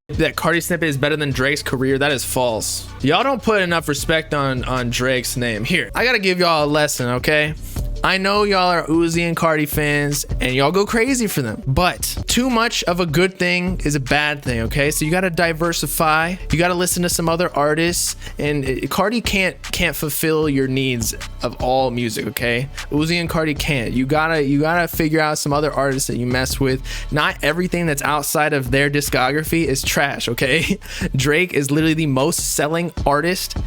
that Cardi snippet is better than Drake's career, that is false. Y'all don't put enough respect on Drake's name. Here, I gotta give y'all a lesson, okay? I know y'all are Uzi and Cardi fans and y'all go crazy for them, but too much of a good thing is a bad thing, okay? So you gotta diversify, you gotta listen to some other artists, and Cardi can't fulfill your needs of all music, okay? Uzi and Cardi can't. You gotta figure out some other artists that you mess with. Not everything that's outside of their discography is trash, okay? Drake is literally the most selling artist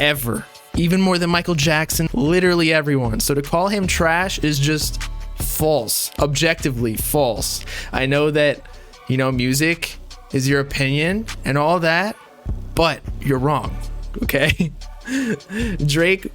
ever. Even more than Michael Jackson, literally everyone. So to call him trash is just false, objectively false. I know that, you know, music is your opinion and all that, but you're wrong, okay? Drake,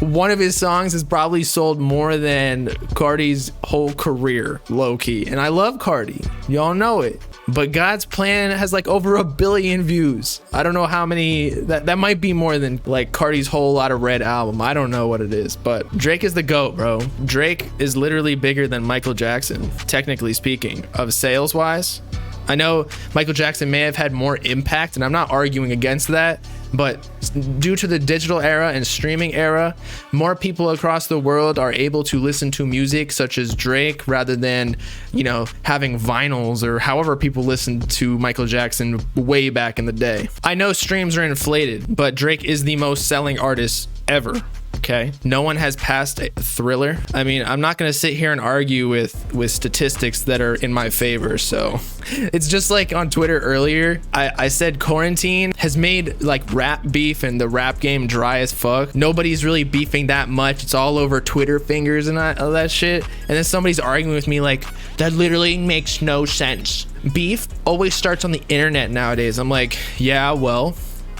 one of his songs has probably sold more than Cardi's whole career, low-key. And I love Cardi, y'all know it. But God's Plan has like over 1 billion views. I don't know how many, that might be more than like Cardi's whole Lot of Red album. I don't know what it is, but Drake is the GOAT, bro. Drake is literally bigger than Michael Jackson, technically speaking, of sales wise. I know Michael Jackson may have had more impact, and I'm not arguing against that, but due to the digital era and streaming era, more people across the world are able to listen to music such as Drake rather than, you know, having vinyls or however people listened to Michael Jackson way back in the day. I know streams are inflated, but Drake is the most selling artist ever. Okay, no one has passed Thriller. I mean, I'm not gonna sit here and argue with statistics that are in my favor. So it's just like on Twitter earlier, I said quarantine has made like rap beef and the rap game dry as fuck. Nobody's really beefing that much. It's all over Twitter fingers and all that shit. And then somebody's arguing with me like, that literally makes no sense. Beef always starts on the internet nowadays. I'm like, yeah, well,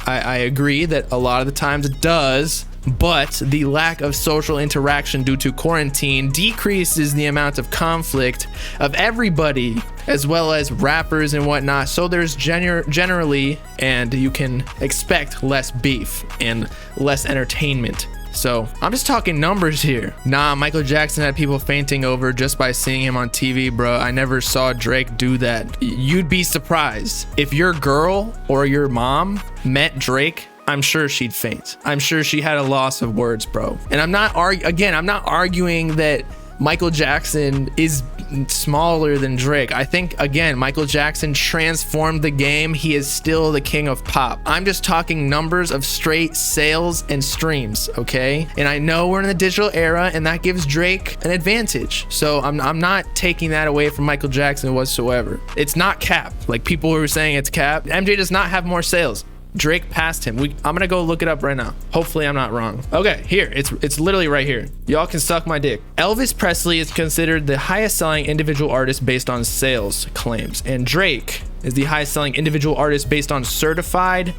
I agree that a lot of the times it does, but the lack of social interaction due to quarantine decreases the amount of conflict of everybody, as well as rappers and whatnot. So there's generally, and you can expect less beef and less entertainment. So I'm just talking numbers here. Nah, Michael Jackson had people fainting over just by seeing him on TV, bro. I never saw Drake do that. You'd be surprised. If your girl or your mom met Drake, I'm sure she'd faint. I'm sure she had a loss of words, bro. And I'm not arguing that Michael Jackson is smaller than Drake. I think, again, Michael Jackson transformed the game. He is still the king of pop. I'm just talking numbers of straight sales and streams, okay? And I know we're in the digital era, and that gives Drake an advantage. So I'm not taking that away from Michael Jackson whatsoever. It's not cap. Like people who were saying it's cap. MJ does not have more sales. Drake passed him. I'm gonna go look it up right now. Hopefully I'm not wrong. Okay, here, it's literally right here. Y'all can suck my dick. Elvis Presley is considered the highest selling individual artist based on sales claims, and Drake is the highest selling individual artist based on certified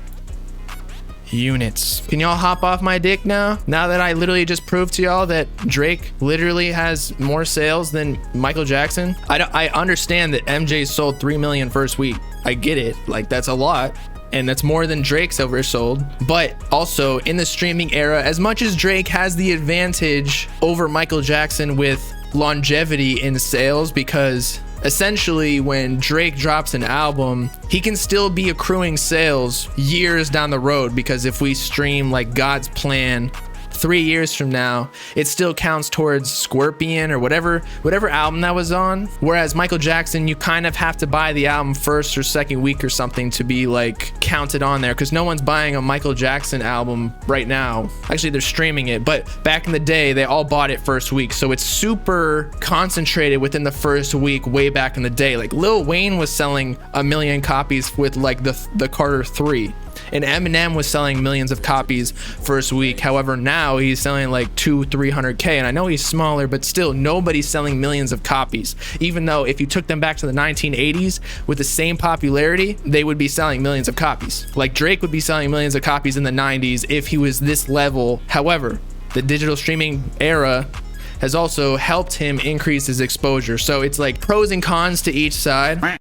units. Can y'all hop off my dick now? Now that I literally just proved to y'all that Drake literally has more sales than Michael Jackson. I understand that MJ sold 3 million first week. I get it, like that's a lot. And that's more than Drake's ever sold. But also in the streaming era, as much as Drake has the advantage over Michael Jackson with longevity in sales, because essentially when Drake drops an album, he can still be accruing sales years down the road, because if we stream like God's Plan 3 years from now, it still counts towards Scorpion or whatever album that was on. Whereas Michael Jackson, you kind of have to buy the album first or second week or something to be like counted on there, because no one's buying a Michael Jackson album right now. Actually, they're streaming it, but back in the day, they all bought it first week. So it's super concentrated within the first week way back in the day. Like Lil Wayne was selling 1 million copies with like the Carter 3. And Eminem was selling millions of copies first week. However, now he's selling like 200-300K. And I know he's smaller, but still nobody's selling millions of copies. Even though if you took them back to the 1980s with the same popularity, they would be selling millions of copies. Like Drake would be selling millions of copies in the 90s if he was this level. However, the digital streaming era has also helped him increase his exposure. So it's like pros and cons to each side.